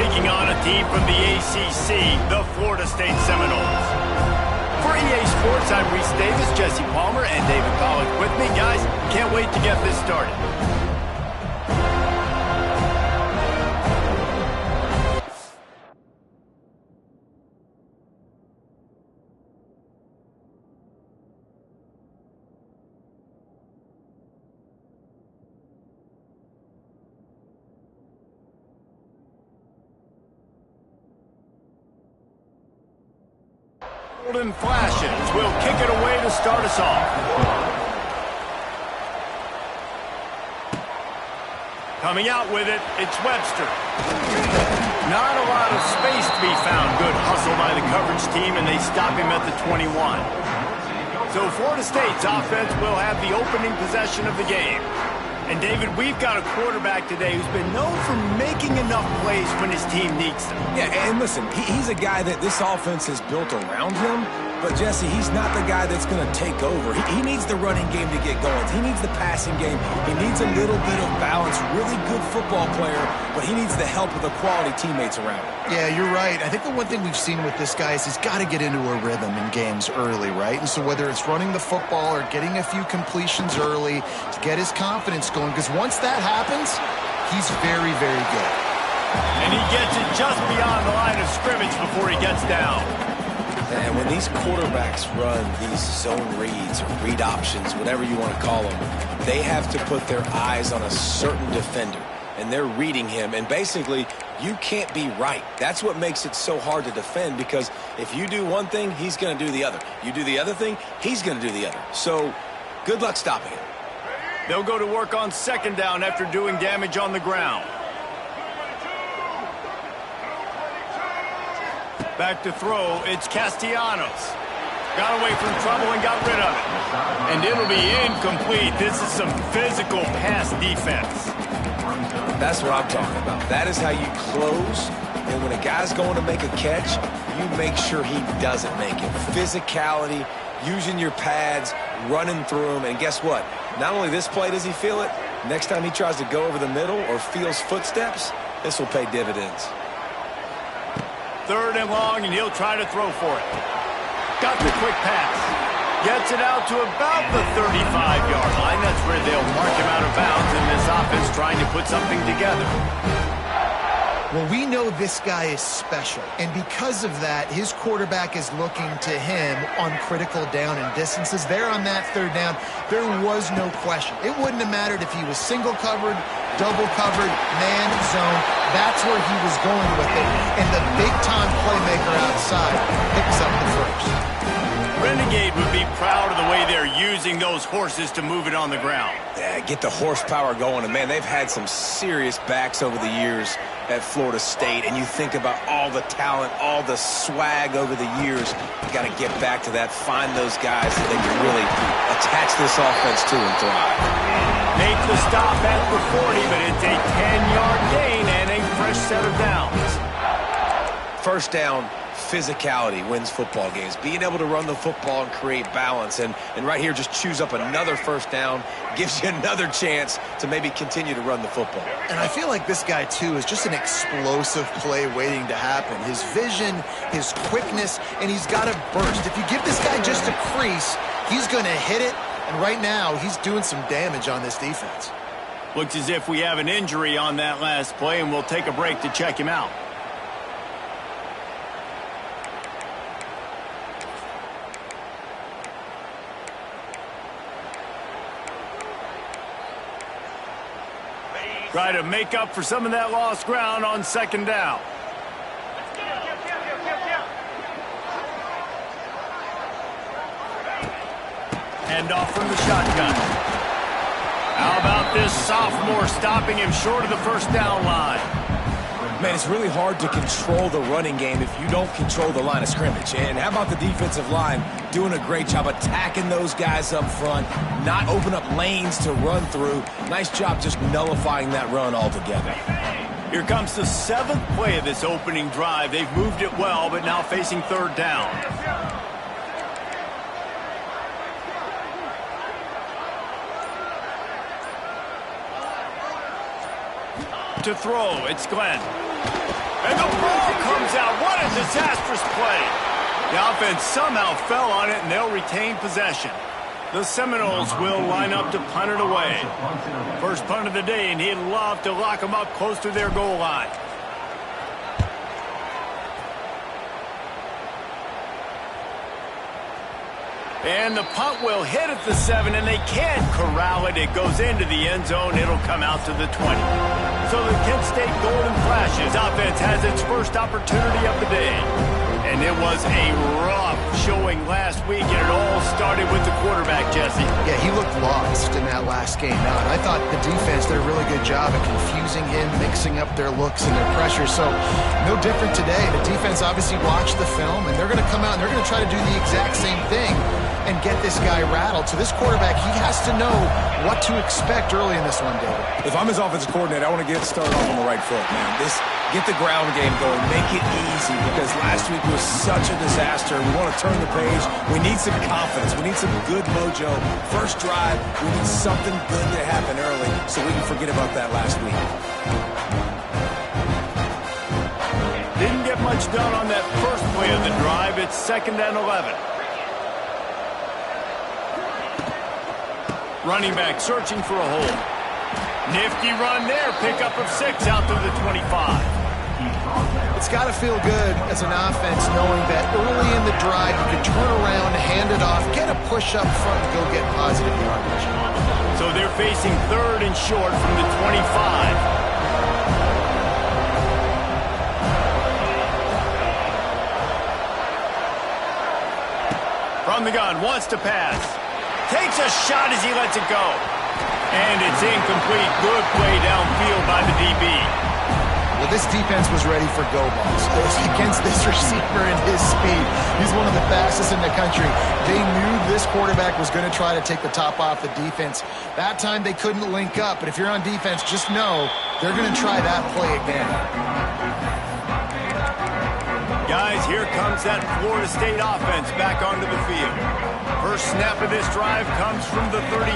taking on a team from the ACC, the Florida State Seminoles. For EA Sports, I'm Reese Davis, Jesse Palmer, and David Pollack with me. Guys, can't wait to get this started. Golden flashes will kick it away to start us off. Coming out with it, it's Webster. Not a lot of space to be found. Good hustle by the coverage team, and they stop him at the 21. So Florida State's offense will have the opening possession of the game. And, David, we've got a quarterback today who's been known for making enough plays when his team needs them. Yeah, and listen, he's a guy that this offense is built around him. But, Jesse, he's not the guy that's going to take over. He needs the running game to get going. He needs the passing game. He needs a little bit of balance. Really good football player, but he needs the help of the quality teammates around him. Yeah, you're right. I think the one thing we've seen with this guy is he's got to get into a rhythm in games early, right? And so whether it's running the football or getting a few completions early to get his confidence going, because once that happens, he's very, very good. And he gets it just beyond the line of scrimmage before he gets down. And when these quarterbacks run these zone reads or read options, whatever you want to call them, they have to put their eyes on a certain defender. And they're reading him. And basically, you can't be right. That's what makes it so hard to defend, because if you do one thing, he's going to do the other. You do the other thing, he's going to do the other. So, good luck stopping him. They'll go to work on second down after doing damage on the ground. Back to throw, it's Castellanos. Got away from trouble and got rid of it. And it'll be incomplete. This is some physical pass defense. That's what I'm talking about. That is how you close. And when a guy's going to make a catch, you make sure he doesn't make it. Physicality, using your pads, running through him. And guess what? Not only this play does he feel it, next time he tries to go over the middle or feels footsteps, this will pay dividends. Third and long, and he'll try to throw for it. Got the quick pass. Gets it out to about the 35-yard line. That's where they'll mark him out of bounds in this offense trying to put something together. Well, we know this guy is special, and because of that, his quarterback is looking to him on critical down and distances. There on that third down, there was no question. It wouldn't have mattered if he was single covered, double covered, man zone. That's where he was going with it, and the big-time playmaker outside picks up the first. Renegade would be proud of the way they're using those horses to move it on the ground. Yeah, get the horsepower going. And, man, they've had some serious backs over the years at Florida State. And you think about all the talent, all the swag over the years. You got to get back to that, find those guys that they can really attach this offense to and thrive. Make the stop at the 40, but it's a 10-yard gain and a fresh set of downs. First down, physicality wins football games. Being able to run the football and create balance. And right here, just choose up another first down, gives you another chance to maybe continue to run the football. And I feel like this guy, too, is just an explosive play waiting to happen. His vision, his quickness, and he's got a burst. If you give this guy just a crease, he's going to hit it. And right now, he's doing some damage on this defense. Looks as if we have an injury on that last play, and we'll take a break to check him out. Try to make up for some of that lost ground on second down. Hand off from the shotgun. How about this sophomore stopping him short of the first down line? Man, it's really hard to control the running game if you don't control the line of scrimmage. And how about the defensive line doing a great job attacking those guys up front, not open up lanes to run through. Nice job just nullifying that run altogether. Here comes the 7th play of this opening drive. They've moved it well, but now facing third down. To throw, it's Glenn. And the ball comes out. What a disastrous play. The offense somehow fell on it, and they'll retain possession. The Seminoles will line up to punt it away. First punt of the day, and he'd love to lock them up close to their goal line. And the punt will hit at the 7, and they can't corral it. It goes into the end zone. It'll come out to the 20. So the Kent State Golden Flashes offense has its first opportunity of the day. And it was a rough showing last week, and it all started with the quarterback, Jesse. Yeah, he looked lost in that last game. Now, and I thought the defense did a really good job of confusing him, mixing up their looks and their pressure. So no different today. The defense obviously watched the film, and they're going to come out and they're going to try to do the exact same thing and get this guy rattled. So this quarterback, he has to know what to expect early in this one, David. If I'm his offensive coordinator, I want to get started off on the right foot, man. Get the ground game going. Make it easy, because last week was such a disaster. We want to turn the page. We need some confidence. We need some good mojo. First drive, we need something good to happen early so we can forget about that last week. Didn't get much done on that first play of the drive. It's 2nd and 11. Running back searching for a hole. Nifty run there. Pickup of 6 out to the 25. It's got to feel good as an offense knowing that early in the drive you can turn around, hand it off, get a push up front, and go get positive yardage. So they're facing 3rd and short from the 25. From the gun, wants to pass. Takes a shot as he lets it go. And it's incomplete. Good play downfield by the DB. Well, this defense was ready for go balls against this receiver and his speed. He's one of the fastest in the country. They knew this quarterback was going to try to take the top off the defense. That time they couldn't link up, but if you're on defense, just know they're going to try that play again. Guys, here comes that Florida State offense back onto the field. First snap of this drive comes from the 32.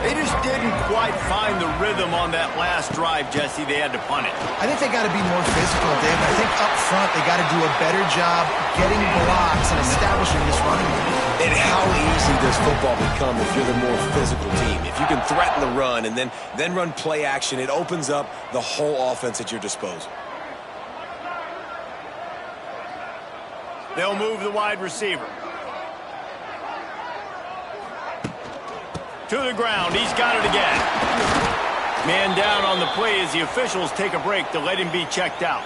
They just didn't quite find the rhythm on that last drive, Jesse. They had to punt it. I think they got to be more physical, Dave. I think up front they got to do a better job getting blocks and establishing this running game. And how easy does football become if you're the more physical team? If you can threaten the run and then run play action, it opens up the whole offense at your disposal. They'll move the wide receiver. To the ground. He's got it again. Man down on the play as the officials take a break to let him be checked out.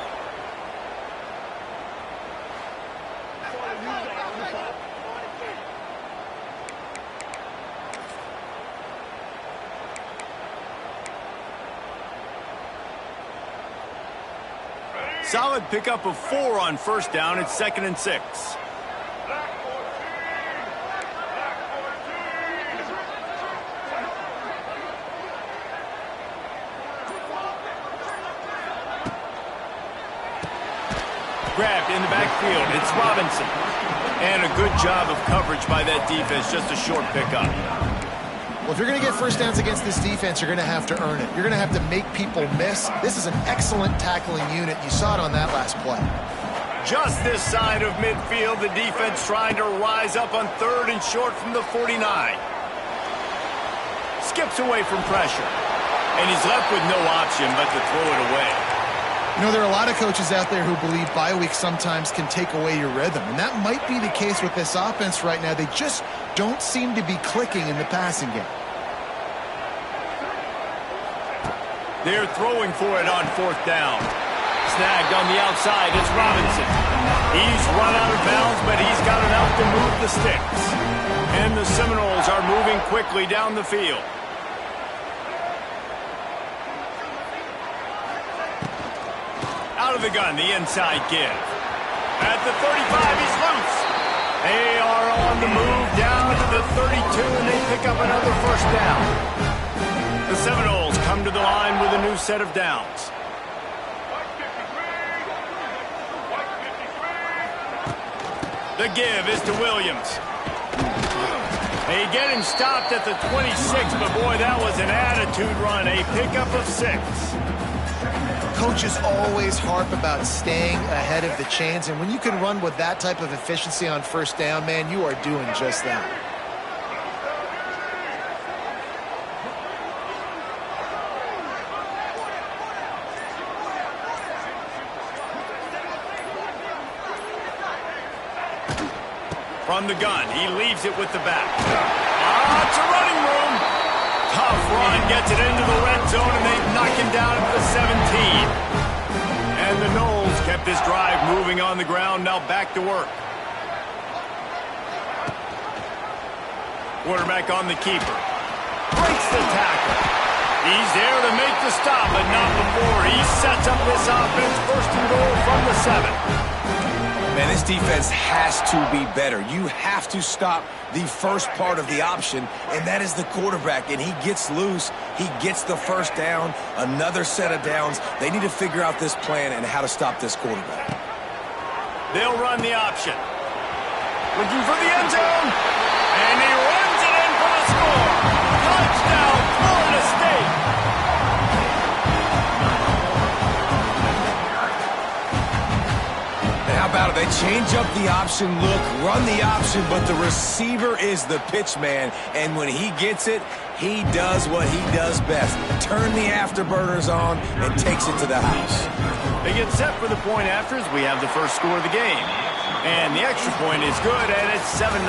Solid pickup of 4 on first down. It's 2nd and 6. Grabbed in the backfield. It's Robinson. And a good job of coverage by that defense. Just a short pickup. Well, if you're going to get first downs against this defense, you're going to have to earn it. You're going to have to make people miss. This is an excellent tackling unit. You saw it on that last play. Just this side of midfield, the defense trying to rise up on 3rd and short from the 49. Skips away from pressure. And he's left with no option but to throw it away. You know, there are a lot of coaches out there who believe bye weeks sometimes can take away your rhythm, and that might be the case with this offense right now. They just don't seem to be clicking in the passing game. They're throwing for it on 4th down. Snagged on the outside, it's Robinson. He's run out of bounds, but he's got enough to move the sticks. And the Seminoles are moving quickly down the field. Out of the gun, the inside give. At the 35, he's loose. They are on the move down to the 32, and they pick up another first down. The Seminoles come to the line with a new set of downs. The give is to Williams. They get him stopped at the 26, but boy, that was an attitude run. A pickup of 6. coaches always harp about staying ahead of the chains, and when you can run with that type of efficiency on first down, man, you are doing just that. From the gun, he leaves it with the back. It's a running room. Tough run, gets it into the red zone, and they knock him down at the 17. And the Noles kept this drive moving on the ground, now back to work. Quarterback on the keeper. Breaks the tackle. He's there to make the stop, but not before he sets up this offense. First and goal from the 7. Man, this defense has to be better. You have to stop the first part of the option, and that is the quarterback. And he gets loose. He gets the first down, another set of downs. They need to figure out this plan and how to stop this quarterback. They'll run the option. Looking for the end zone. And he runs it in for the score. Touchdown, Florida State. How about it? They change up the option look, run the option, but the receiver is the pitch man, and when he gets it, he does what he does best. Turn the afterburners on and takes it to the house. They get set for the point afters. We have the first score of the game. And the extra point is good, and it's 7-0.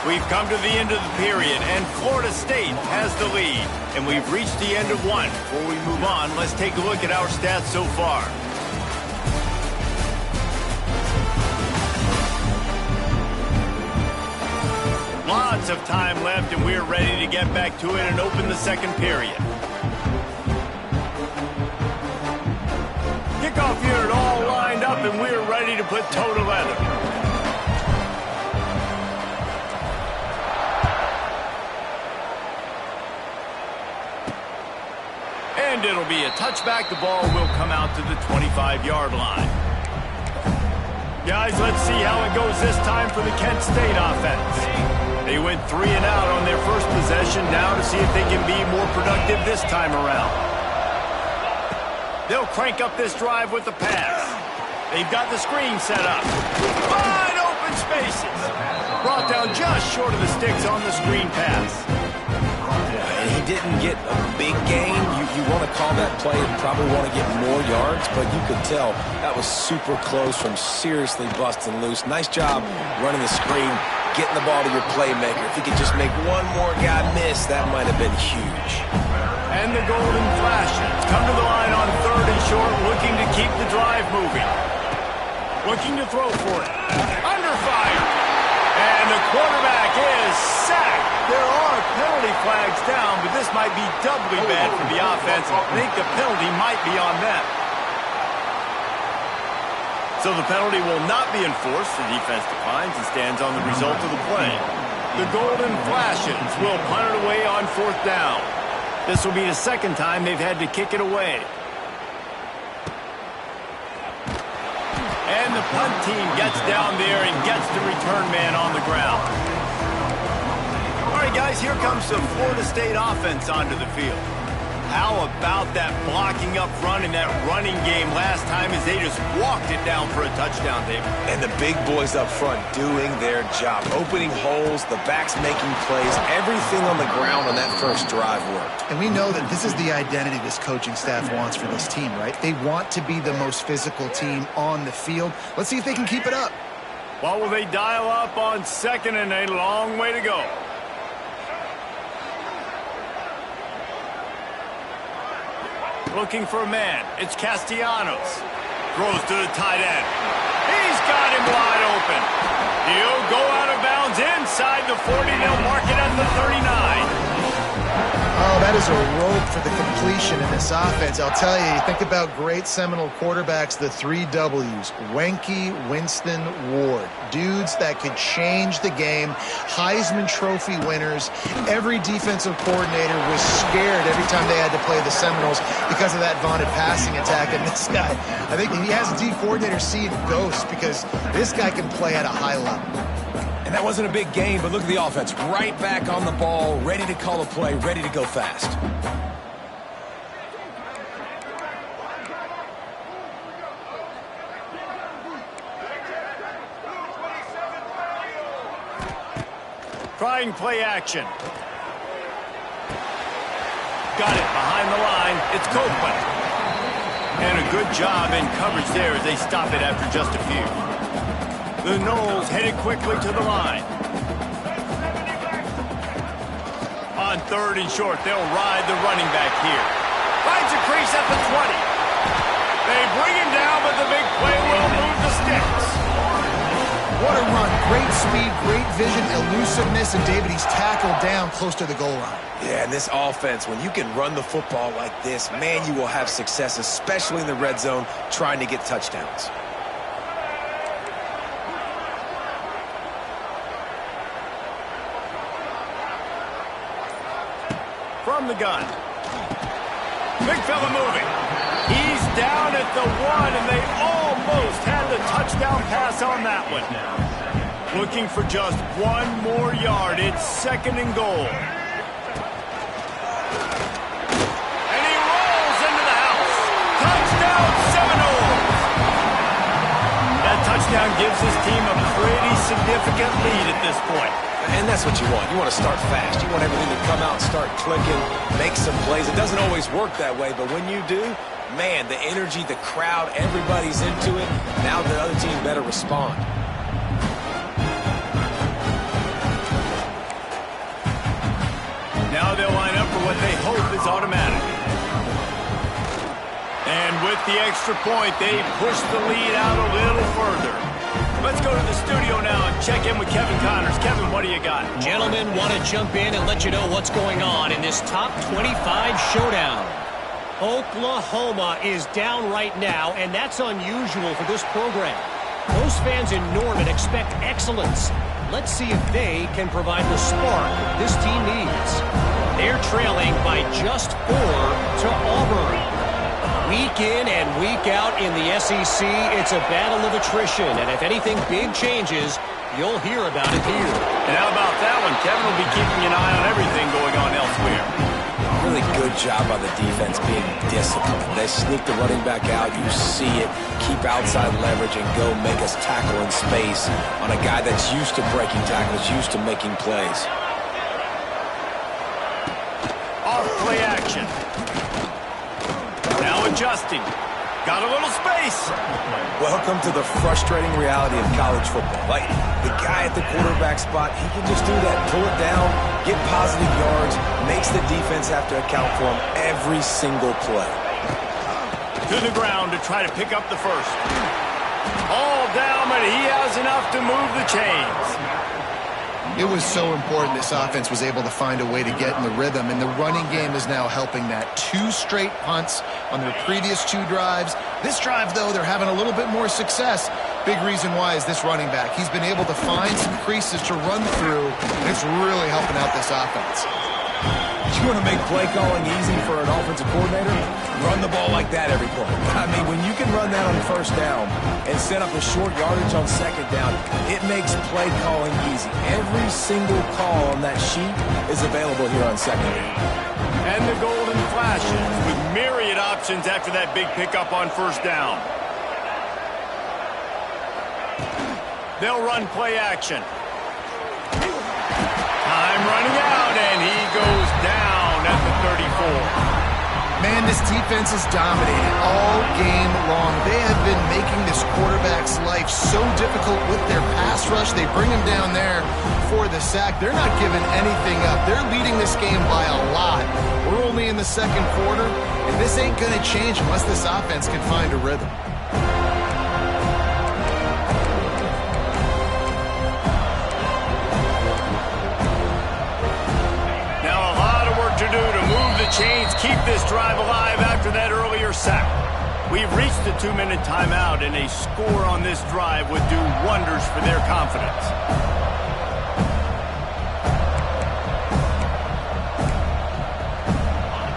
We've come to the end of the period, and Florida State has the lead. And we've reached the end of one. Before we move on, let's take a look at our stats so far. Lots of time left, and we're ready to get back to it and open the second period. Kickoff unit all lined up, and we're ready to put toe to leather. And it'll be a touchback. The ball will come out to the 25-yard line. Guys, let's see how it goes this time for the Kent State offense. They went 3 and out on their first possession, now to see if they can be more productive this time around. They'll crank up this drive with the pass. They've got the screen set up. Wide open spaces. Brought down just short of the sticks on the screen pass. And he didn't get a big gain. You want to call that play and probably want to get more yards, but you could tell that was super close from seriously busting loose. Nice job running the screen, getting the ball to your playmaker. If he could just make one more guy miss, that might have been huge. And the Golden Flashes come to the line on 3rd and short, looking to keep the drive moving. Looking to throw for it. Under fire. And the quarterback is sacked. There are penalty flags down, but this might be doubly bad for the offense. I think the penalty might be on them. So the penalty will not be enforced. The defense declines and stands on the result of the play. The Golden Flashes will punt it away on 4th down. This will be the second time they've had to kick it away. And the punt team gets down there and gets the return man on the ground. All right, guys, here comes the Florida State offense onto the field. How about that blocking up front and that running game last time as they just walked it down for a touchdown, David? And the big boys up front doing their job. Opening holes, the backs making plays. Everything on the ground on that first drive worked. And we know that this is the identity this coaching staff wants for this team, right? They want to be the most physical team on the field. Let's see if they can keep it up. What will they dial up on 2nd and a long way to go? Looking for a man. It's Castellanos. Throws to the tight end. He's got him wide open. He'll go out of bounds inside the 40. They'll mark it at the 39. Oh, that is a rope for the completion in this offense. I'll tell you, you think about great Seminole quarterbacks, the 3 W's. Wenke, Winston, Ward. Dudes that could change the game. Heisman Trophy winners. Every defensive coordinator was scared every time they had to play the Seminoles because of that vaunted passing attack. And this guy, I think he has a D coordinator seeing ghosts because this guy can play at a high level. And that wasn't a big gain, but look at the offense. Right back on the ball, ready to call a play, ready to go fast. Trying play action. Got it behind the line. It's Copeland. And a good job in coverage there as they stop it after just a few. The Noles headed quickly to the line. On 3rd and short, they'll ride the running back here. Finds a crease at the 20. They bring him down, but the big play will move the sticks. What a run. Great speed, great vision, elusiveness, and David, he's tackled down close to the goal line. Yeah, and this offense, when you can run the football like this, man, you will have success, especially in the red zone, trying to get touchdowns. From the gun. Big fella moving. He's down at the 1, and they almost had the touchdown pass on that one. Looking for just 1 more yard. It's 2nd and goal. And he rolls into the house. Touchdown, Seminoles. That touchdown gives his team a pretty significant lead at this point. And that's what you want. You want to start fast. You want everything to come out and start clicking, make some plays. It doesn't always work that way, but when you do, man, the energy, the crowd, everybody's into it. Now the other team better respond. Now they'll line up for what they hope is automatic. And with the extra point, they push the lead out a little further. Let's go to the studio now and check in with Kevin Connors. Kevin, what do you got? Gentlemen, want to jump in and let you know what's going on in this top 25 showdown. Oklahoma is down right now, and that's unusual for this program. Most fans in Norman expect excellence. Let's see if they can provide the spark this team needs. They're trailing by just 4 to Auburn. Week in and week out in the SEC, it's a battle of attrition, and if anything big changes, you'll hear about it here. And how about that one? Kevin will be keeping an eye on everything going on elsewhere. Really good job by the defense being disciplined. They sneak the running back out. You see it. Keep outside leverage and go make us tackle in space on a guy that's used to breaking tackles, used to making plays. Off play action. Now adjusting. Got a little space. Welcome to the frustrating reality of college football. Like, the guy at the quarterback spot, he can just do that. Pull it down, get positive yards, makes the defense have to account for him every single play. To the ground to try to pick up the first. All down, but he has enough to move the chains. It was so important this offense was able to find a way to get in the rhythm, and the running game is now helping that. 2 straight punts on their previous 2 drives. This drive, though, they're having a little bit more success. Big reason why is this running back. He's been able to find some creases to run through, and it's really helping out this offense. You want to make play calling easy for an offensive coordinator? Run the ball like that every play. I mean, when you can run that on 1st down and set up a short yardage on 2nd down, it makes play calling easy. Every single call on that sheet is available here on 2nd down. And the golden flashes with myriad options after that big pickup on 1st down. They'll run play action. Time running out, and he goes down at the 34. Man, this defense is dominating all game long. They have been making this quarterback's life so difficult with their pass rush. They bring him down there for the sack. They're not giving anything up. They're leading this game by a lot. We're only in the 2nd quarter, and this ain't going to change unless this offense can find a rhythm. To do to move the chains, keep this drive alive after that earlier sack. We've reached the 2-minute timeout, and a score on this drive would do wonders for their confidence.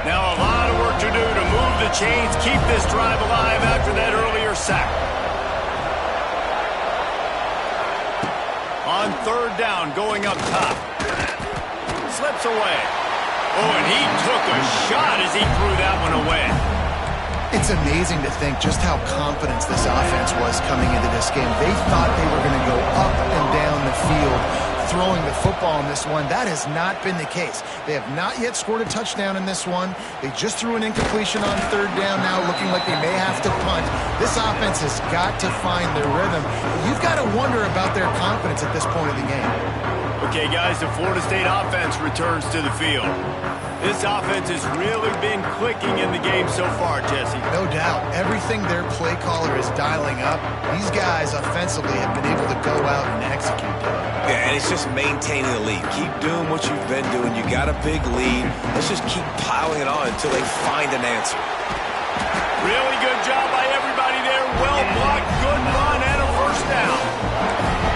Now a lot of work to do to move the chains, keep this drive alive after that earlier sack. On 3rd down, going up top. Slips away. Oh, and he took a shot as he threw that one away. It's amazing to think just how confident this offense was coming into this game. They thought they were going to go up and down the field throwing the football in this one. That has not been the case. They have not yet scored a touchdown in this one. They just threw an incompletion on third down now, looking like they may have to punt. This offense has got to find their rhythm. You've got to wonder about their confidence at this point of the game. Okay, guys, the Florida State offense returns to the field. This offense has really been clicking in the game so far, Jesse. No doubt. Everything their play caller is dialing up, these guys offensively have been able to go out and execute. Yeah, and it's just maintaining the lead. Keep doing what you've been doing. You got a big lead. Let's just keep piling it on until they find an answer. Really good job by everybody there. Well blocked, good run, and a first down.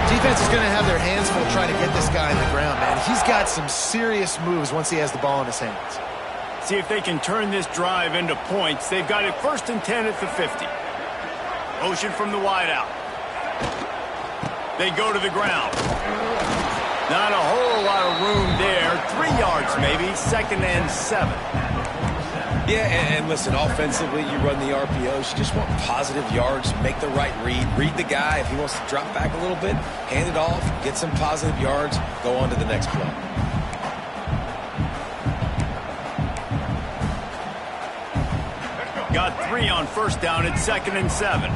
Defense is going to have their hands full trying to get this guy in the ground, man. He's got some serious moves once he has the ball in his hands. See if they can turn this drive into points. They've got it 1st and 10 at the 50. Motion from the wideout. They go to the ground. Not a whole lot of room there. 3 yards maybe. 2nd and 7. Yeah, and listen, offensively, you run the RPOs. You just want positive yards, make the right read the guy. If he wants to drop back a little bit, hand it off, get some positive yards, go on to the next play. Got 3 on 1st down at 2nd and 7.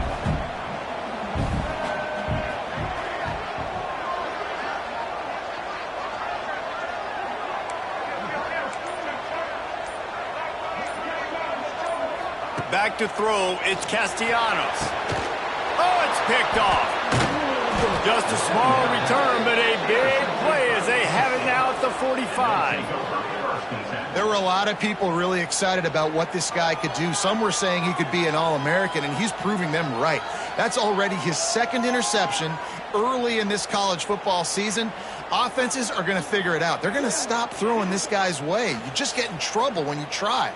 Back to throw, it's Castellanos. Oh, it's picked off. Just a small return, but a big play as they have it now at the 45. There were a lot of people really excited about what this guy could do. Some were saying he could be an All-American, and he's proving them right. That's already his 2nd interception early in this college football season. Offenses are going to figure it out. They're going to stop throwing this guy's way. You just get in trouble when you try.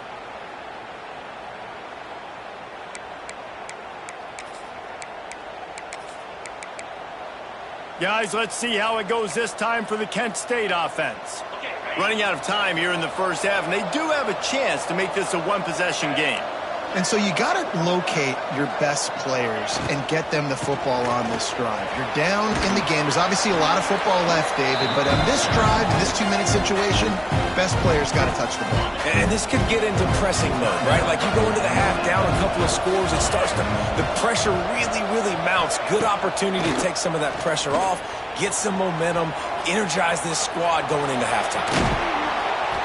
Guys, let's see how it goes this time for the Kent State offense. Running out of time here in the 1st half, and they do have a chance to make this a one-possession game. And so you got to locate your best players and get them the football on this drive. You're down in the game. There's obviously a lot of football left, David, but on this drive, in this 2-minute situation, best players got to touch the ball. And this could get into pressing mode, right? Like you go into the half down a couple of scores, it starts to, the pressure really mounts. Good opportunity to take some of that pressure off, get some momentum, energize this squad going into halftime.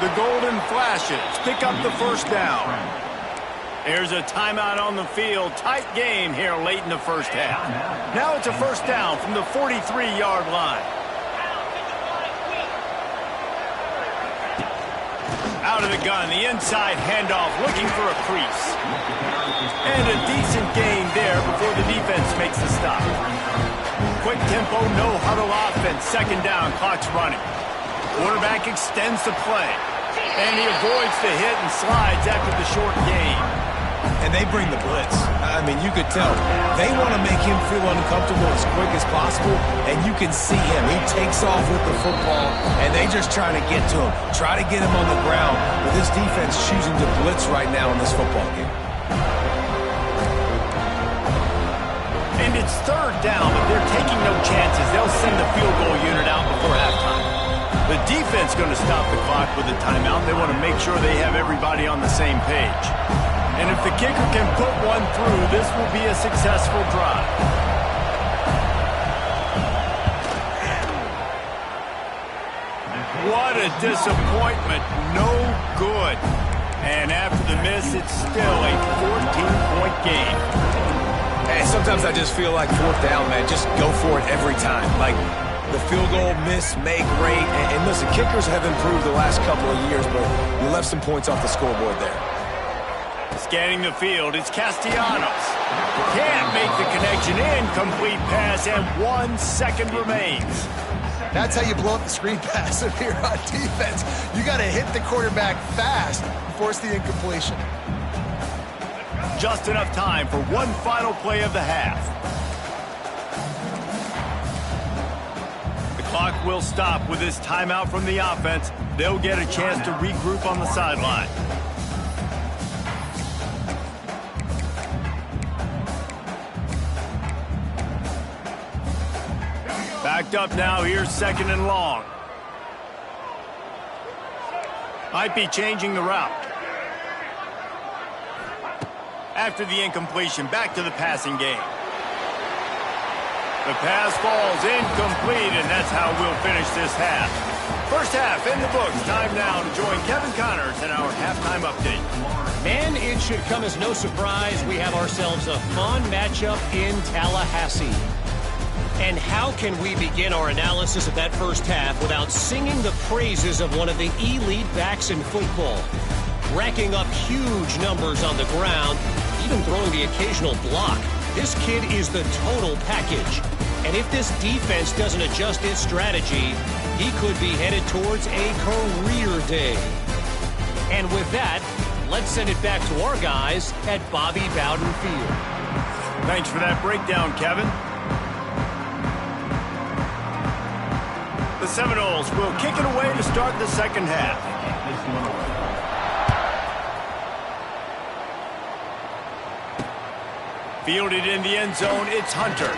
The golden flashes pick up the 1st down. There's a timeout on the field. Tight game here late in the 1st half. Now it's a 1st down from the 43-yard line. Out of the gun, the inside handoff, looking for a crease. And a decent gain there before the defense makes the stop. Quick tempo, no huddle offense. 2nd down, clock's running. Quarterback extends the play. And he avoids the hit and slides after the short gain. And they bring the blitz. I mean, you could tell. They want to make him feel uncomfortable as quick as possible, and you can see him. He takes off with the football, and they just trying to get to him, try to get him on the ground, with this defense choosing to blitz right now in this football game. And it's 3rd down, but they're taking no chances. They'll send the field goal unit out before halftime. The defense going to stop the clock with a timeout. They want to make sure they have everybody on the same page. And if the kicker can put one through, this will be a successful drive. What a disappointment. No good. And after the miss, it's still a 14-point game. And sometimes I just feel like 4th down, man, just go for it every time. Like, the field goal, miss, make, rate. And listen, kickers have improved the last couple of years, but you left some points off the scoreboard there. Scanning the field, it's Castellanos. Can't make the connection. Incomplete pass, and 1 second remains. That's how you blow up the screen pass if you're on defense. You got to hit the quarterback fast and force the incompletion. Just enough time for one final play of the half. The clock will stop with this timeout from the offense. They'll get a chance to regroup on the sideline. Backed up now, here's 2nd and long. Might be changing the route. After the incompletion, back to the passing game. The pass falls incomplete, and that's how we'll finish this half. First half in the books. Time now to join Kevin Connors in our halftime update. Man, it should come as no surprise we have ourselves a fun matchup in Tallahassee. And how can we begin our analysis of that first half without singing the praises of one of the elite backs in football? Racking up huge numbers on the ground, even throwing the occasional block. This kid is the total package. And if this defense doesn't adjust its strategy, he could be headed towards a career day. And with that, let's send it back to our guys at Bobby Bowden Field. Thanks for that breakdown, Kevin. The Seminoles will kick it away to start the second half. Fielded in the end zone, it's Hunter.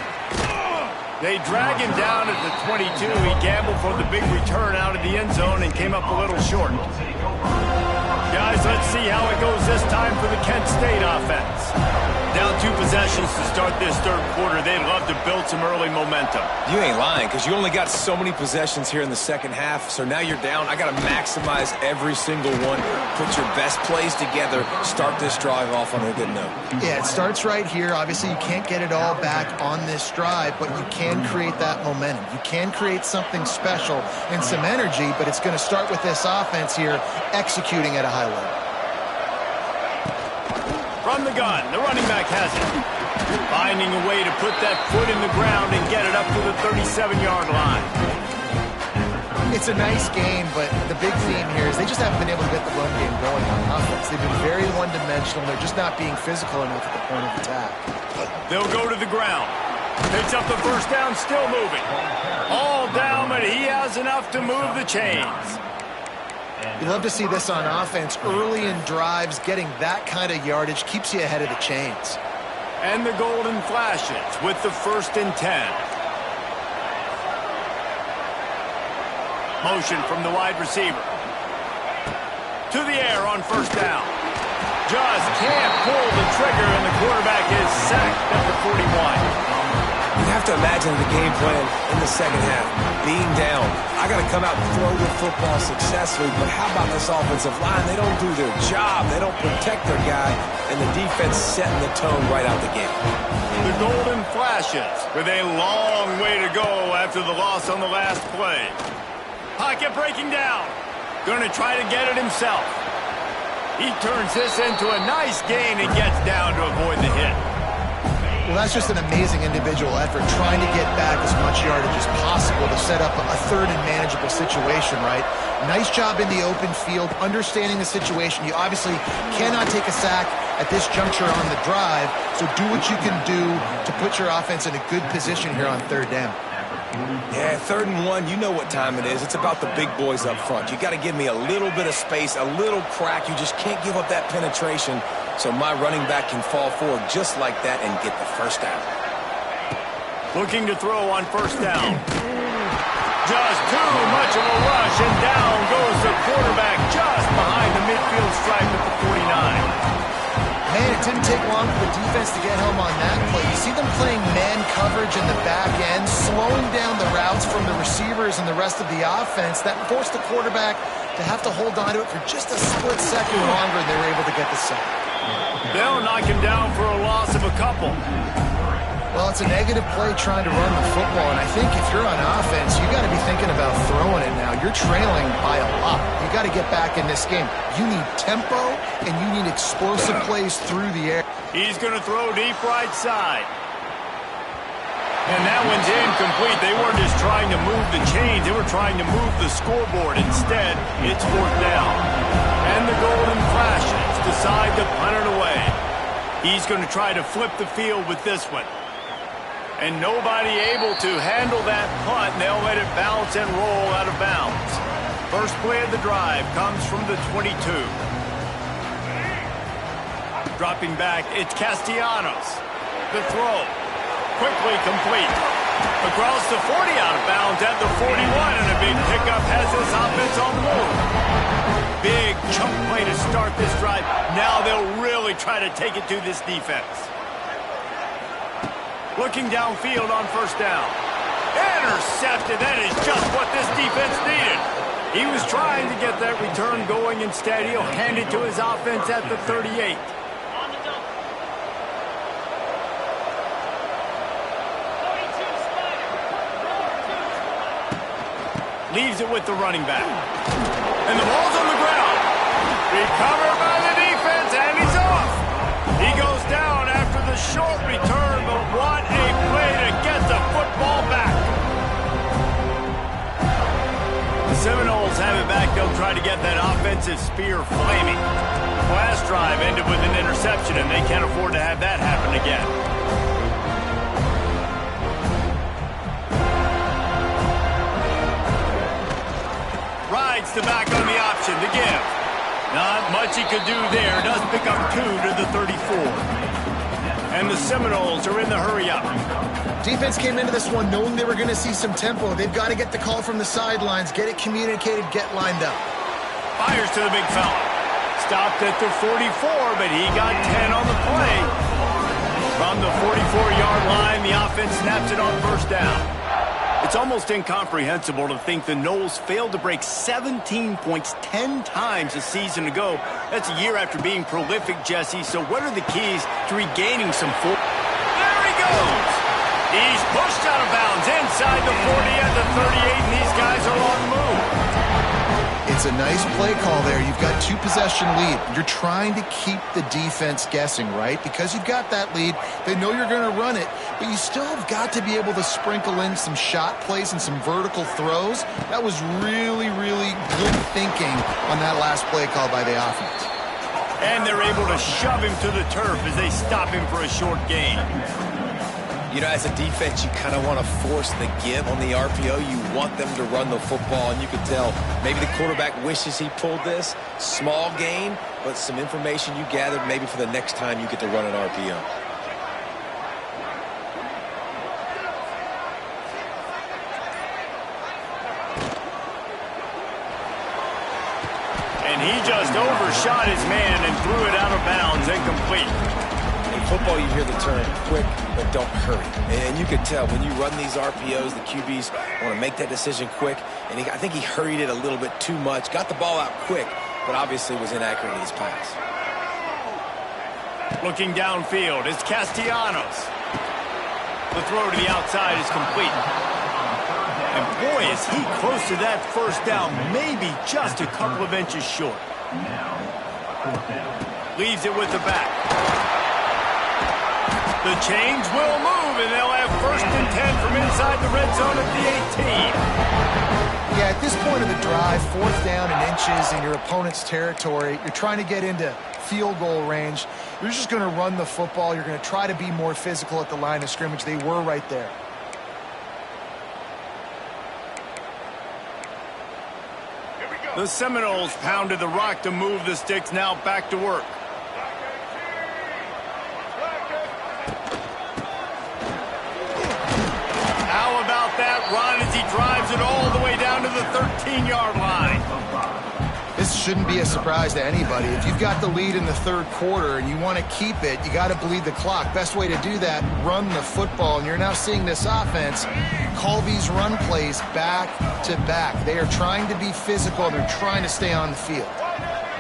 They drag him down at the 22. He gambled for the big return out of the end zone and came up a little short. Guys, let's see how it goes this time for the Kent State offense. Down 2 possessions to start this third quarter. They'd love to build some early momentum. You ain't lying, because you only got so many possessions here in the second half, so now you're down. I got to maximize every single one. Put your best plays together. Start this drive off on a good note. Yeah, it starts right here. Obviously, you can't get it all back on this drive, but you can create that momentum. You can create something special and some energy, but it's going to start with this offense here executing at a high level. From the gun, the running back has it. Finding a way to put that foot in the ground and get it up to the 37-yard line. It's a nice game, but the big theme here is they just haven't been able to get the run game going on offense. They've been very one-dimensional. They're just not being physical enough at the point of attack. They'll go to the ground. Picks up the first down, still moving. All down, but he has enough to move the chains. You love to see this on offense. Early in drives, getting that kind of yardage keeps you ahead of the chains. And the golden flashes with the 1st and 10. Motion from the wide receiver. To the air on first down. Just can't pull the trigger, and the quarterback is sacked at the 41. You have to imagine the game plan in the second half. Being down, I got to come out and throw the football successfully, but how about this offensive line? They don't do their job. They don't protect their guy, and the defense setting the tone right out the gate. The golden flashes with a long way to go after the loss on the last play. Pocket breaking down. Going to try to get it himself. He turns this into a nice gain and gets down to avoid the hit. Well, that's just an amazing individual effort, trying to get back as much yardage as possible to set up a third and manageable situation, right? Nice job in the open field, understanding the situation. You obviously cannot take a sack at this juncture on the drive, so do what you can do to put your offense in a good position here on third down. Yeah, 3rd and 1, you know what time it is. It's about the big boys up front. You got to give me a little bit of space, a little crack. You just can't give up that penetration so my running back can fall forward just like that and get the first down. Looking to throw on first down. Just too much of a rush, and down goes the quarterback just behind the midfield stripe at the 49. Man, it didn't take long for the defense to get home on that play. You see them playing man coverage in the back end, slowing down the routes from the receivers and the rest of the offense. That forced the quarterback to have to hold on to it for just a split second longer, and they were able to get the sack. They'll knock him down for a loss of a couple. Well, it's a negative play trying to run the football, and I think if you're on offense, you got to be thinking about throwing it now. You're trailing by a lot. You got to get back in this game. You need tempo, and you need explosive plays through the air. He's going to throw deep right side. And that one's incomplete. They weren't just trying to move the chains. They were trying to move the scoreboard. Instead, it's 4th down. And the golden flashes decide to punt it away. He's going to try to flip the field with this one. And nobody able to handle that punt. They'll let it bounce and roll out of bounds. First play of the drive comes from the 22. Dropping back, it's Castellanos. The throw. Quickly complete. Across the 40, out of bounds at the 41, and a big pickup has this offense on the move. Big chunk play to start this drive. Now they'll really try to take it to this defense. Looking downfield on first down. Intercepted. That is just what this defense needed. He was trying to get that return going. Instead, he'll hand it to his offense at the 38. Leaves it with the running back. And the ball's on the ground. Recovered by the defense, and he's off. He goes down after the short return, but what a play to get the football back. The Seminoles have it back. They'll try to get that offensive spear flaming. Last drive ended with an interception, and they can't afford to have that happen again. Rides the back on the option to give. Not much he could do there. Does pick up 2 to the 34. And the Seminoles are in the hurry-up. Defense came into this one knowing they were going to see some tempo. They've got to get the call from the sidelines, get it communicated, get lined up. Fires to the big fella. Stopped at the 44, but he got 10 on the play. From the 44-yard line, the offense snaps it on first down. It's almost incomprehensible to think the Noles failed to break 17 points 10 times a season ago. That's a year after being prolific, Jesse. So what are the keys to regaining some form? There he goes! He's pushed out of bounds inside the 40 at the 38, and these guys are on the move. It's a nice play call there. You've got 2-possession lead. You're trying to keep the defense guessing, right? Because you've got that lead, they know you're going to run it, but you still have got to be able to sprinkle in some shot plays and some vertical throws. That was really, really good thinking on that last play call by the offense. And they're able to shove him to the turf as they stop him for a short gain. You know, as a defense, you kind of want to force the give on the RPO. You want them to run the football, and you can tell maybe the quarterback wishes he pulled this. Small gain, but some information you gathered maybe for the next time you get to run an RPO. And he just overshot his man and threw it out of bounds, incomplete. In football, you hear the term quick, but don't hurry. And you can tell when you run these RPOs, the QBs want to make that decision quick. And I think he hurried it a little bit too much. Got the ball out quick, but obviously was inaccurate in his pass. Looking downfield, it's Castellanos. The throw to the outside is complete. And boy, is he close to that first down, maybe just a couple of inches short. Leaves it with the back. The chains will move, and they'll have 1st and 10 from inside the red zone at the 18. Yeah, at this point of the drive, 4th down and inches in your opponent's territory, you're trying to get into field goal range. You're just going to run the football. You're going to try to be more physical at the line of scrimmage. They were right there. The Seminoles pounded the rock to move the sticks, now back to work. How about that run as he drives it all the way down to the 13-yard line? This shouldn't be a surprise to anybody. If you've got the lead in the 3rd quarter and you want to keep it, you got to bleed the clock. Best way to do that, run the football. And you're now seeing this offense call these run plays back to back. They are trying to be physical. They're trying to stay on the field.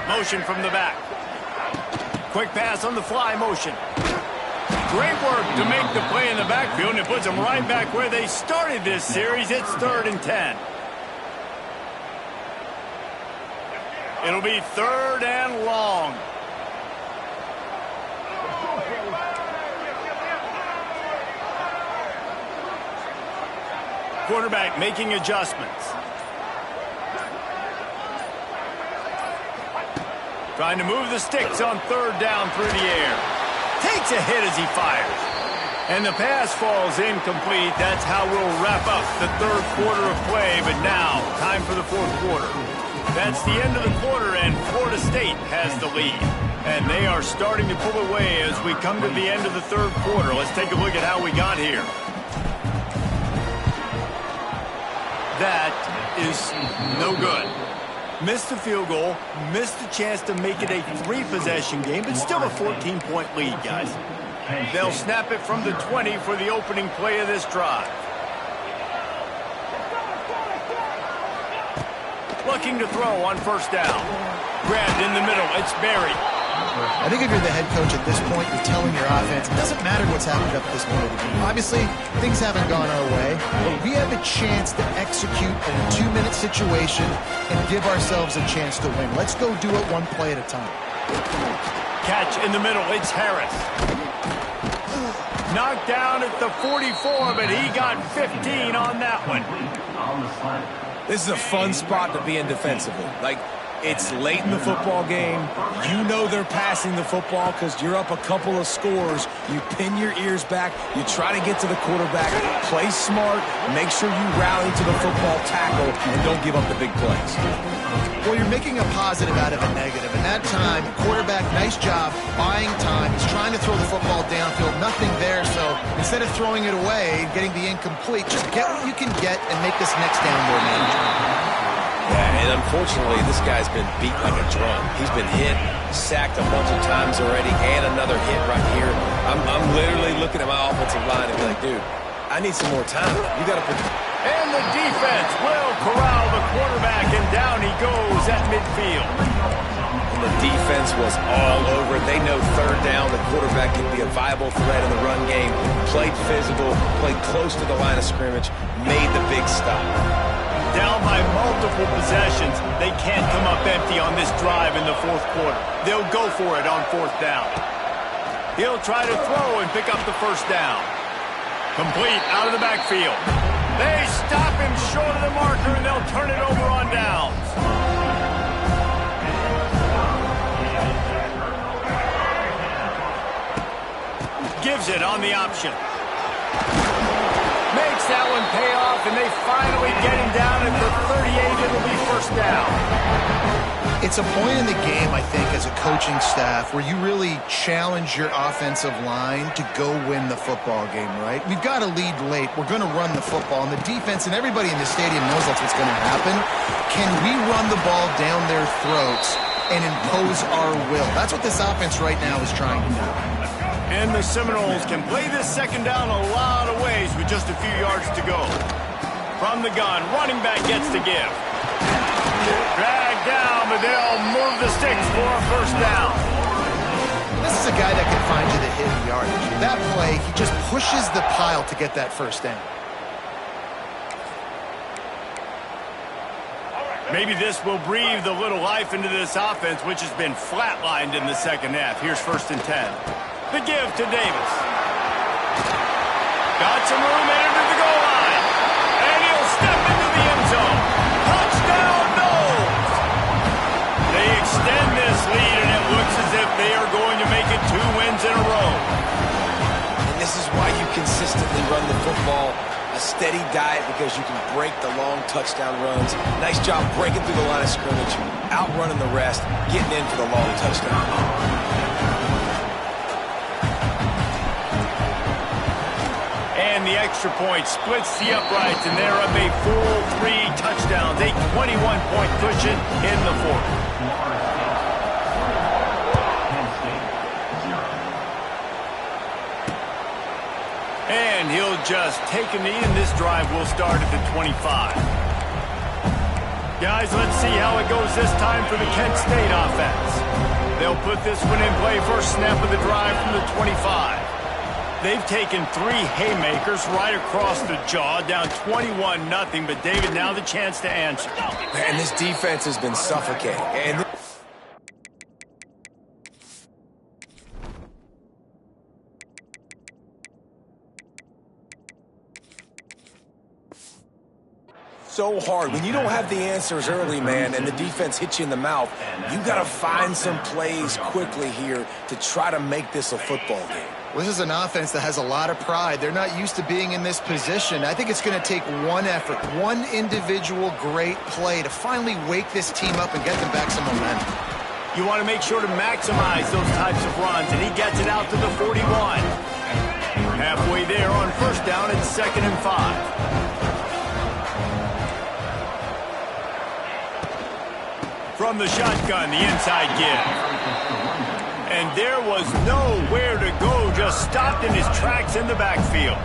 Motion from the back. Quick pass on the fly motion. Great work to make the play in the backfield, and it puts them right back where they started this series. It's 3rd and 10. It'll be 3rd and long. Quarterback making adjustments. Trying to move the sticks on 3rd down through the air. Takes a hit as he fires. And the pass falls incomplete. That's how we'll wrap up the 3rd quarter of play. But now, time for the 4th quarter. That's the end of the quarter, and Florida State has the lead. And they are starting to pull away as we come to the end of the 3rd quarter. Let's take a look at how we got here. That is no good. Missed the field goal, missed the chance to make it a 3-possession game, but still a 14-point lead, guys. They'll snap it from the 20 for the opening play of this drive. Looking to throw on first down. Grabbed in the middle. It's Berry. I think if you're the head coach at this point, you're telling your offense, it doesn't matter what's happened up to this point of the game. Obviously, things haven't gone our way, but we have a chance to execute a 2-minute situation and give ourselves a chance to win. Let's go do it one play at a time. Catch in the middle. It's Harris. Knocked down at the 44, but he got 15 on that one. This is a fun spot to be in defensively. Like, it's late in the football game. You know they're passing the football because you're up a couple of scores. You pin your ears back. You try to get to the quarterback. Play smart. Make sure you rally to the football tackle and don't give up the big plays. Well, you're making a positive out of a negative. And that time, quarterback, nice job, buying time. He's trying to throw the football downfield. Nothing there, so instead of throwing it away, getting the incomplete, just get what you can get and make this next down more manageable. Yeah, and unfortunately, this guy's been beat like a drum. He's been hit, sacked a bunch of times already, and another hit right here. I'm literally looking at my offensive line and be like, dude, I need some more time. You got to put... And the defense will corral the quarterback, and down he goes at midfield. And the defense was all over. They know third down, the quarterback can be a viable threat in the run game. Played physical, played close to the line of scrimmage, made the big stop. Down by multiple possessions, they can't come up empty on this drive in the fourth quarter. They'll go for it on fourth down. He'll try to throw and pick up the first down. Complete out of the backfield. They stop him short of the marker, and they'll turn it over on downs. Gives it on the option. Makes that one pay off, and they finally get him down at the 38. It'll be first down. It's a point in the game, I think, as a coaching staff where you really challenge your offensive line to go win the football game, right? We've got to lead late. We're going to run the football, and the defense and everybody in the stadium knows that's what's going to happen. Can we run the ball down their throats and impose our will? That's what this offense right now is trying to do. And the Seminoles can play this second down a lot of ways with just a few yards to go. From the gun, running back gets to give. Dragged down, but they'll move the sticks for a first down. This is a guy that can find you the hidden yardage. That play, he just pushes the pile to get that first down. Maybe this will breathe a little life into this offense, which has been flatlined in the second half. Here's 1st and 10. The give to Davis. Got some room entered the goal line. And he'll step into the end zone. Touchdown, Noles! They extend this lead, and it looks as if they are going to make it 2 wins in a row. And this is why you consistently run the football. A steady diet because you can break the long touchdown runs. Nice job breaking through the line of scrimmage, outrunning the rest, getting in for the long touchdown. And the extra point splits the uprights, and they're up a full 3 touchdowns, a 21-point cushion in the fourth. And he'll just take a knee, and this drive will start at the 25. Guys, let's see how it goes this time for the Kent State offense. They'll put this one in play, first snap of the drive from the 25. They've taken 3 haymakers right across the jaw, down 21-0, but David, now the chance to answer. And this defense has been suffocating. And so hard. When you don't have the answers early, man, and the defense hits you in the mouth, you got to find some plays quickly here to try to make this a football game. Well, this is an offense that has a lot of pride. They're not used to being in this position. I think it's going to take one effort, one individual great play to finally wake this team up and get them back some momentum. You want to make sure to maximize those types of runs, and he gets it out to the 41. Halfway there on first down, it's 2nd and 5. From the shotgun, the inside give. And there was nowhere to go, just stopped in his tracks in the backfield.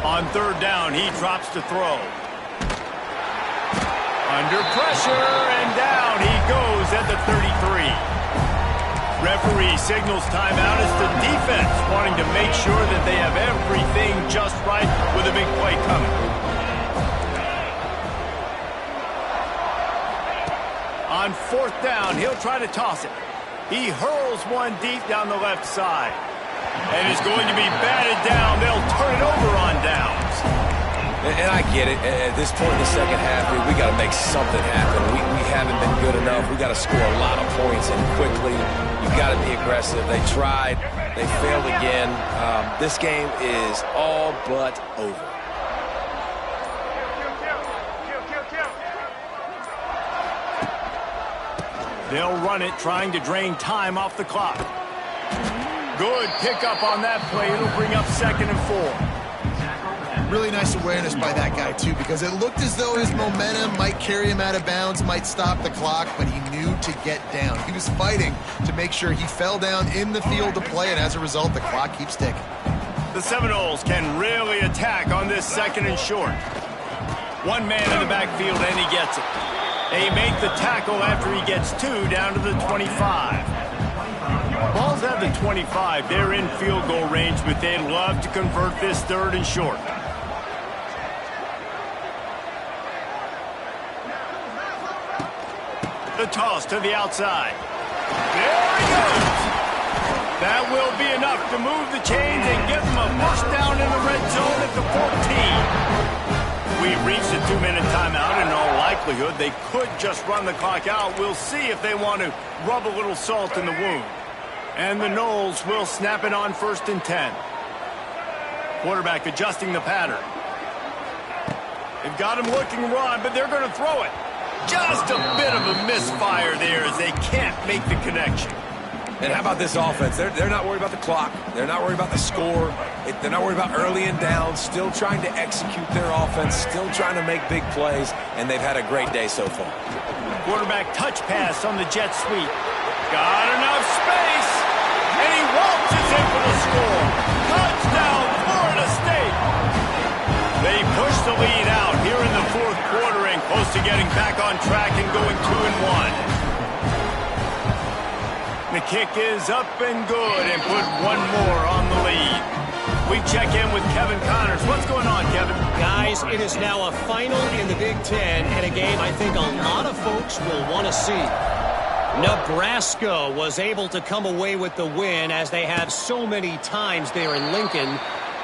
On third down, he drops to throw. Under pressure, and down he goes at the 33. Referee signals timeout as the defense wanting to make sure that they have everything just right with a big play coming. On fourth down, he'll try to toss it. He hurls one deep down the left side. And it's going to be batted down. They'll turn it over on downs. And I get it. At this point in the second half, we got to make something happen. We haven't been good enough. We got to score a lot of points, and quickly. You got to be aggressive. They tried. They failed again. This game is all but over. They'll run it, trying to drain time off the clock. Good pickup on that play. It'll bring up 2nd and 4. Really nice awareness by that guy, too, because it looked as though his momentum might carry him out of bounds, might stop the clock, but he knew to get down. He was fighting to make sure he fell down in the field to play, and as a result, the clock keeps ticking. The Seminoles can really attack on this 2nd and short. One man in the backfield, and he gets it. They make the tackle after he gets 2 down to the 25. Ball's at the 25. They're in field goal range, but they'd love to convert this 3rd and short. The toss to the outside. There he goes. That will be enough to move the chains and give them a first down in the red zone at the 14. We've reached a 2-minute timeout. In all likelihood, they could just run the clock out. We'll see if they want to rub a little salt in the wound. And the Noles will snap it on 1st and 10. Quarterback adjusting the pattern. They've got him looking run, but they're going to throw it. Just a bit of a misfire there as they can't make the connection. And how about this offense? They're not worried about the clock. They're not worried about the score. They're not worried about early and down. Still trying to execute their offense. Still trying to make big plays. And they've had a great day so far. Quarterback touch pass on the jet sweep. Got enough space. And he waltzes in for the score. Touchdown, Florida State. They push the lead out here in the 4th quarter and close to getting back on track and going 2-1. The kick is up and good and put one more on the lead. We check in with Kevin Connors. What's going on, Kevin? Guys, it is now a final in the Big Ten and a game I think a lot of folks will want to see. Nebraska was able to come away with the win as they have so many times there in Lincoln,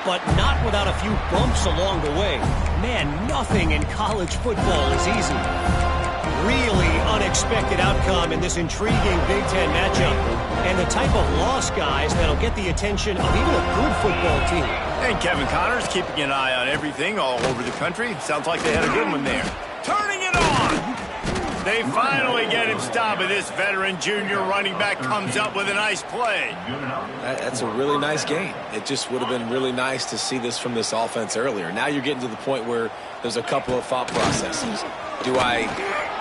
but not without a few bumps along the way. Man, nothing in college football is easy. Really unexpected outcome in this intriguing Big Ten matchup. And the type of loss, guys, that'll get the attention of even a good football team. And Kevin Connors keeping an eye on everything all over the country. Sounds like they had a good one there. Turning it on! They finally get him stopped, but this veteran junior running back comes up with a nice play. That's a really nice game. It just would have been really nice to see this from this offense earlier. Now you're getting to the point where there's a couple of thought processes. Do I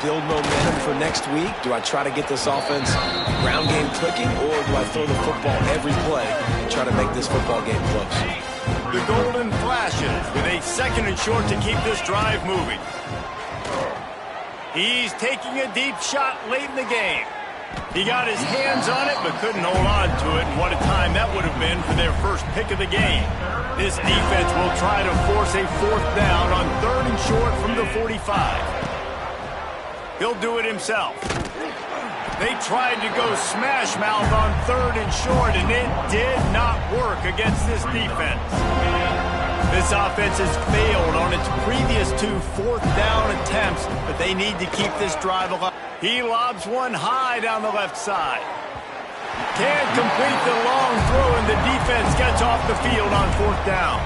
build momentum for next week? Do I try to get this offense ground game clicking, or do I throw the football every play and try to make this football game close? The Golden flashes with a 2nd and short to keep this drive moving. He's taking a deep shot late in the game. He got his hands on it but couldn't hold on to it, and what a time that would have been for their first pick of the game. This defense will try to force a 4th down on 3rd and short from the 45. He'll do it himself. They tried to go smash mouth on 3rd and short, and it did not work against this defense. This offense has failed on its previous 2 4th down attempts, but they need to keep this drive alive. He lobs one high down the left side. Can't complete the long throw, and the defense gets off the field on 4th down.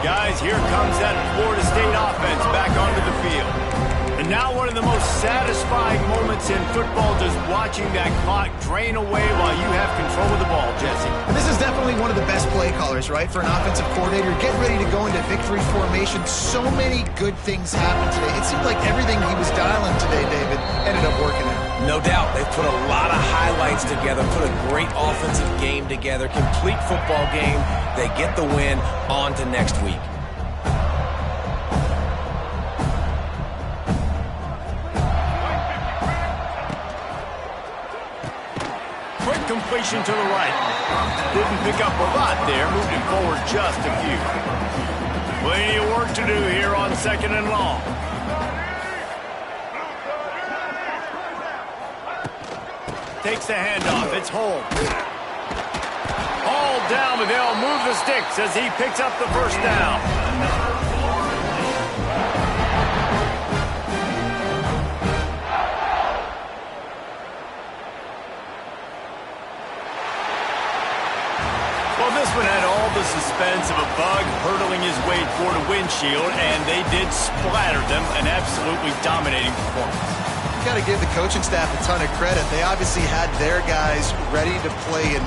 Guys, here comes that Florida State offense back onto the field. And now one of the most satisfying moments in football, just watching that clock drain away while you have control of the ball, Jesse. And this is definitely one of the best play callers, right, for an offensive coordinator. Getting ready to go into victory formation. So many good things happened today. It seemed like everything he was dialing today, David, ended up working out. No doubt. They've put a lot of highlights together, put a great offensive game together, complete football game. They get the win. On to next week. Quick completion to the right. Didn't pick up a lot there, moved it forward just a few. Plenty of work to do here on 2nd and long. Takes the handoff. It's Holmes. All down, but they'll move the sticks as he picks up the first down. Well, this one had all the suspense of a bug hurtling his way toward a windshield, and they did splatter them. An absolutely dominating performance. Got to give the coaching staff a ton of credit. They obviously had their guys ready to play in